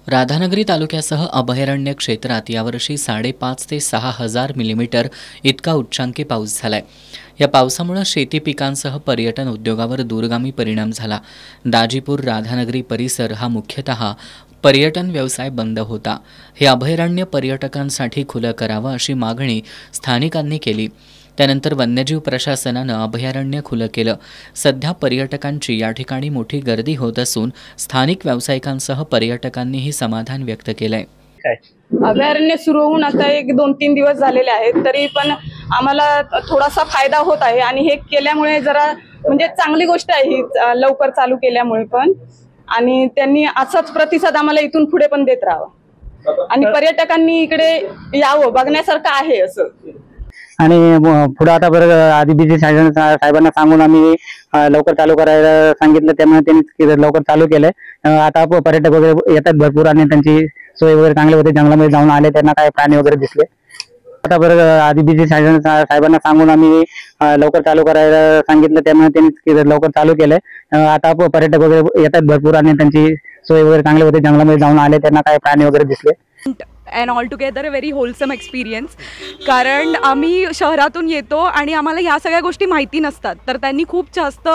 राधानगरी तालुक्यासह अभयारण्य क्षेत्रात यावर्षी 5.5 ते 6 हजार मिलीमीटर इतका उच्चांकी पाऊस झालाय। या पावसामुळे शेती पिकांसह पर्यटन उद्योगावर दूरगामी परिणाम झाला। दाजीपूर राधानगरी परिसर हा मुख्यतः पर्यटन व्यवसाय बंद होता। हे अभयारण्य पर्यटकांसाठी खुलं करावं अशी मागणी स्थानिकांनी केली। त्यानंतर वन्यजीव प्रशासनानं अभयारण्य खुलं केलं। सध्या पर्यटकांची या ठिकाणी मोठी गर्दी होत असून स्थानिक व्यावसायिकांसह पर्यटकांनीही समाधान व्यक्त केलंय। अभयारण्य सुरू होऊन आता 1-2-3 दिवस झालेले आहेत, तरी पण आम्हाला थोडासा फायदा होत आहे आणि हे केल्यामुळे जरा म्हणजे चांगली गोष्ट आहे ही लवकर चालू केल्यामुळे पण, आणि त्यांनी असाच प्रतिसाद आम्हाला इथून पुढे पण देत राहावा आणि पर्यटकांनी इकडे यावं, बघण्यासारखं आहे असं। आणि पुढे आता बरं आधी बीजी साहेबांना सांगून आम्ही लवकर चालू करायला सांगितलं, त्यामुळे त्यांनी लवकर चालू केलंय। आता पर्यटक वगैरे येतात भरपूर आणि त्यांची सोय वगैरे चांगली होते। जंगलामध्ये जाऊन आले, त्यांना काय प्राणी वगैरे दिसले। आता बरं आधी बीजी साहेबांना सांगून आम्ही लवकर चालू करायला सांगितलं, त्यामुळे त्यांनी लवकर चालू केलंय। आता पर्यटक वगैरे येतात भरपूर आणि त्यांची सोय वगैरे चांगली होते। जंगलामध्ये जाऊन आले, त्यांना काय प्राणी वगैरे दिसले। And all together a very wholesome experience, कारण आम्ही शहरातून येतो आणि आम्हाला ह्या सगळ्या गोष्टी माहिती नसतात, तर त्यांनी खूप जास्त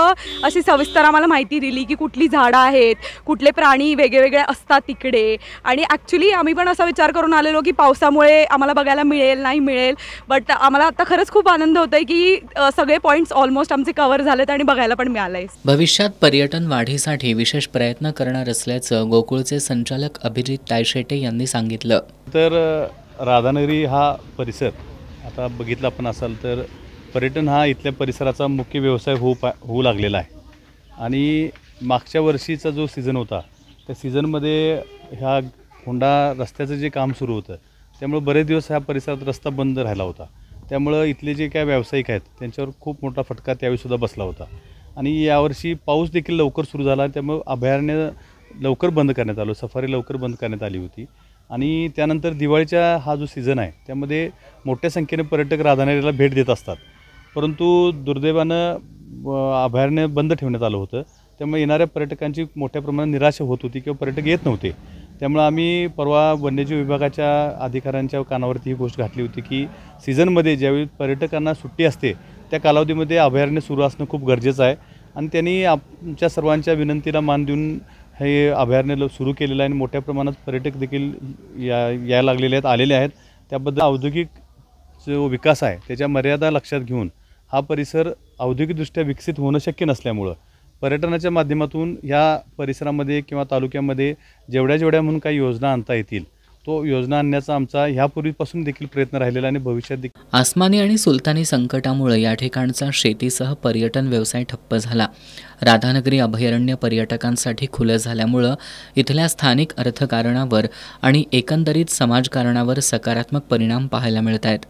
अशी सविस्तर आम्हाला माहिती दिली की कुठली झाडं आहेत, कुठले प्राणी वेगवेगळे असतात तिकडे। आणि ॲक्च्युली आम्ही पण असा विचार करून आलेलो की पावसामुळे आम्हाला बघायला मिळेल नाही मिळेल, बट आम्हाला आता खरंच खूप आनंद होत आहे की सगळे पॉईंट्स ऑलमोस्ट आमचे कव्हर झालेत आणि बघायला पण मिळालं आहे। भविष्यात पर्यटन वाढीसाठी विशेष प्रयत्न करणार असल्याचं गोकुळचे संचालक अभिजित तायशेटे यांनी सांगितलं। तर राधानगरी हा परिसर आता बघितला आपण असाल तर पर्यटन हा इथल्या परिसराचा मुख्य व्यवसाय होऊ लागलेला आहे। आणि मागच्या वर्षीचा जो सीझन होता त्या सीझनमध्ये ह्या होंडा रस्त्याचं जे काम सुरू होतं, त्यामुळे बरेच दिवस ह्या परिसरात रस्ता बंद राहिला होता। त्यामुळं इथले जे काय व्यावसायिक आहेत त्यांच्यावर खूप मोठा फटका त्यावेळीसुद्धा बसला होता। आणि यावर्षी पाऊस देखील लवकर सुरू झाला, त्यामुळे अभयारण्य लवकर बंद करण्यात आलं, सफारी लवकर बंद करण्यात आली होती। आणि त्यानंतर दिवाळीचा हा जो सीझन आहे त्यामध्ये मोठ्या संख्येने पर्यटक राधानगरीला भेट देत असतात, परंतु दुर्दैवानं अभयारण्य बंद ठेवण्यात आलं होतं। त्यामुळे येणाऱ्या पर्यटकांची मोठ्या प्रमाणात निराशा होत होती किंवा पर्यटक येत नव्हते। त्यामुळे आम्ही परवा वन्यजीव विभागाच्या अधिकाऱ्यांच्या कानावरती ही गोष्ट घातली होती की सीझनमध्ये ज्यावेळी पर्यटकांना सुट्टी असते त्या कालावधीमध्ये अभयारण्य सुरू असणं खूप गरजेचं आहे। आणि त्यांनी आमच्या सर्वांच्या विनंतीला मान देऊन हे अभयारण्य सुरू केलेलं आहे आणि मोठ्या प्रमाणात पर्यटक देखील यायला लागलेले आहेत, आलेले आहेत। त्याबद्दल औद्योगिक जो विकास आहे त्याच्या मर्यादा लक्षात घेऊन हा परिसर औद्योगिकदृष्ट्या विकसित होणं शक्य नसल्यामुळं पर्यटनाच्या माध्यमातून ह्या परिसरामध्ये किंवा तालुक्यामध्ये जेवढ्या म्हणून काही योजना आणता येतील तो योजना आणण्याचा आमचा ह्यापूर्वीपासून देखील प्रयत्न राहिलेला आणि भविष्यात देखील। आसमानी आणि सुलतानी संकटामुळे या ठिकाणचा शेतीसह पर्यटन व्यवसाय ठप्प झाला। राधानगरी अभयारण्य पर्यटकांसाठी खुलं झाल्यामुळं इथल्या स्थानिक अर्थकारणावर आणि एकंदरीत समाजकारणावर सकारात्मक परिणाम पाहायला मिळत आहेत।